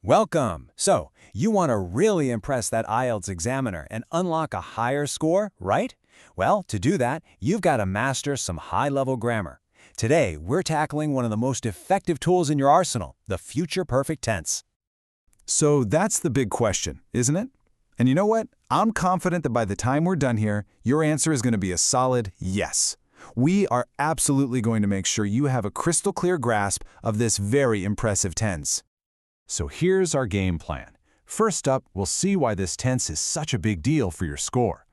Welcome! So, you want to really impress that IELTS examiner and unlock a higher score, right? Well, to do that, you've got to master some high-level grammar. Today, we're tackling one of the most effective tools in your arsenal, the future perfect tense. So that's the big question, isn't it? And you know what? I'm confident that by the time we're done here, your answer is going to be a solid yes. We are absolutely going to make sure you have a crystal clear grasp of this very impressive tense. So here's our game plan. First up, we'll see why this tense is such a big deal for your score.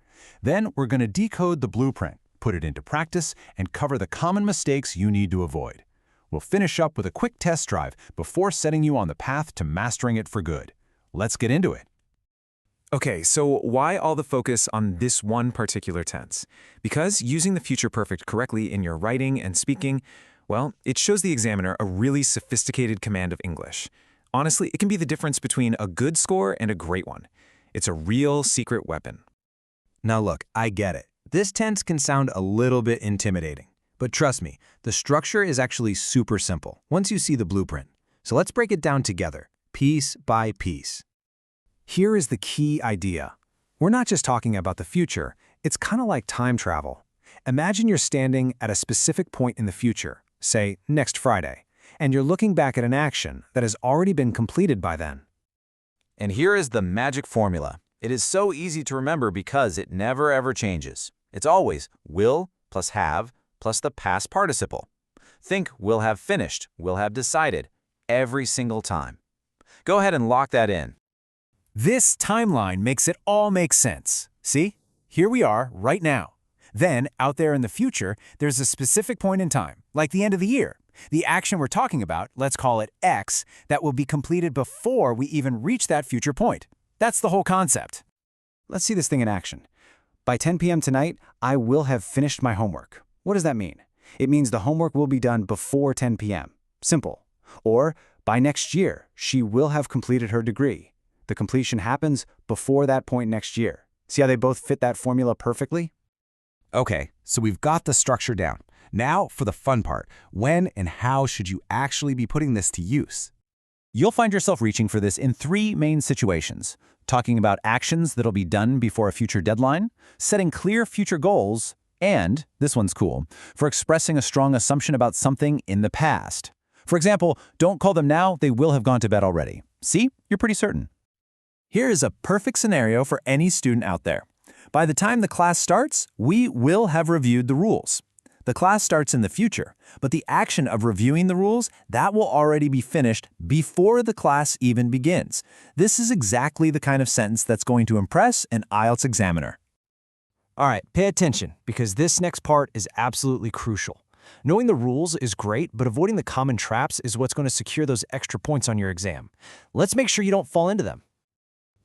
Then we're going to decode the blueprint, put it into practice, and cover the common mistakes you need to avoid. We'll finish up with a quick test drive before setting you on the path to mastering it for good. Let's get into it. Okay, so why all the focus on this one particular tense? Because using the future perfect correctly in your writing and speaking, well, it shows the examiner a really sophisticated command of English. Honestly, it can be the difference between a good score and a great one. It's a real secret weapon. Now look, I get it. This tense can sound a little bit intimidating. But trust me, the structure is actually super simple once you see the blueprint. So let's break it down together, piece by piece. Here is the key idea. We're not just talking about the future, it's kind of like time travel. Imagine you're standing at a specific point in the future, say next Friday, and you're looking back at an action that has already been completed by then. And here is the magic formula. It is so easy to remember because it never ever changes. It's always will plus have plus the past participle. Think will have finished, will have decided, every single time. Go ahead and lock that in. This timeline makes it all make sense. See? Here we are right now. Then, out there in the future, there's a specific point in time, like the end of the year. The action we're talking about, let's call it X, that will be completed before we even reach that future point. That's the whole concept. Let's see this thing in action. By 10 p.m. tonight, I will have finished my homework. What does that mean? It means the homework will be done before 10 p.m. Simple. Or, by next year, she will have completed her degree. The completion happens before that point next year. See how they both fit that formula perfectly? Okay, so we've got the structure down. Now for the fun part. When and how should you actually be putting this to use? You'll find yourself reaching for this in three main situations. Talking about actions that'll be done before a future deadline, setting clear future goals, and, this one's cool, for expressing a strong assumption about something in the past. For example, don't call them now, they will have gone to bed already. See? You're pretty certain. Here is a perfect scenario for any student out there. By the time the class starts, we will have reviewed the rules. The class starts in the future, but the action of reviewing the rules, that will already be finished before the class even begins. This is exactly the kind of sentence that's going to impress an IELTS examiner. All right, pay attention, because this next part is absolutely crucial. Knowing the rules is great, but avoiding the common traps is what's going to secure those extra points on your exam. Let's make sure you don't fall into them.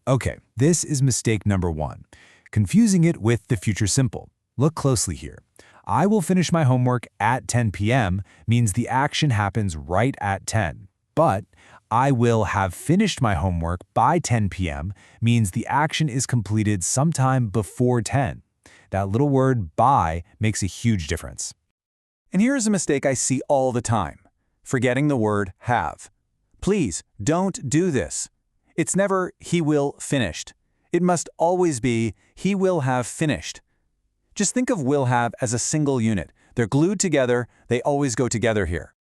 Okay, this is mistake number one. Confusing it with the future simple. Look closely here. I will finish my homework at 10 p.m. means the action happens right at 10. But I will have finished my homework by 10 p.m. means the action is completed sometime before 10. That little word by makes a huge difference. And here is a mistake I see all the time. Forgetting the word have. Please don't do this. It's never he will finished. It must always be he will have finished. Just think of will have as a single unit. They're glued together, they always go together here.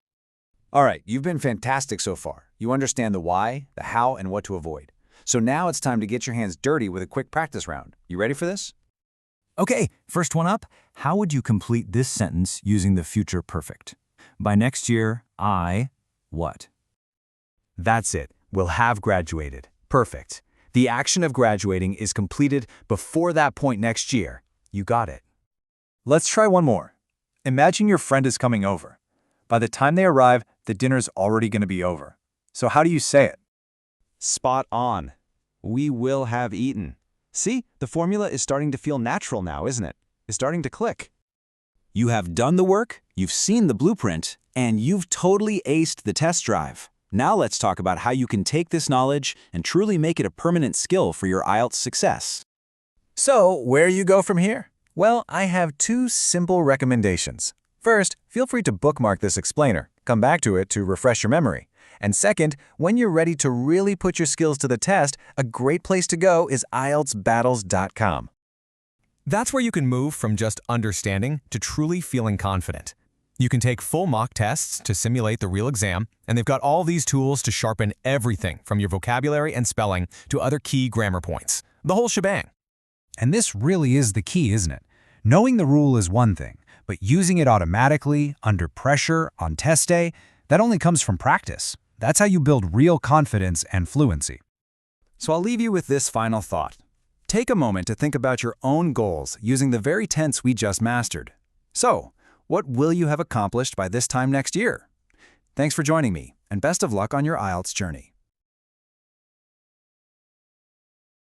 All right, you've been fantastic so far. You understand the why, the how, and what to avoid. So now it's time to get your hands dirty with a quick practice round. You ready for this? Okay, first one up. How would you complete this sentence using the future perfect? By next year, I what? That's it. Will have graduated. Perfect. The action of graduating is completed before that point next year. You got it. Let's try one more. Imagine your friend is coming over. By the time they arrive, the dinner's already going to be over. So how do you say it? Spot on. We will have eaten. See, the formula is starting to feel natural now, isn't it? It's starting to click. You have done the work, you've seen the blueprint, and you've totally aced the test drive. Now let's talk about how you can take this knowledge and truly make it a permanent skill for your IELTS success. So, where you go from here? Well, I have two simple recommendations. First, feel free to bookmark this explainer. Come back to it to refresh your memory. And second, when you're ready to really put your skills to the test, a great place to go is IELTSbattles.com. That's where you can move from just understanding to truly feeling confident. You can take full mock tests to simulate the real exam, and they've got all these tools to sharpen everything from your vocabulary and spelling to other key grammar points. The whole shebang. And this really is the key, isn't it? Knowing the rule is one thing, but using it automatically, under pressure, on test day, that only comes from practice. That's how you build real confidence and fluency. So I'll leave you with this final thought. Take a moment to think about your own goals using the very tense we just mastered. So, what will you have accomplished by this time next year? Thanks for joining me, and best of luck on your IELTS journey.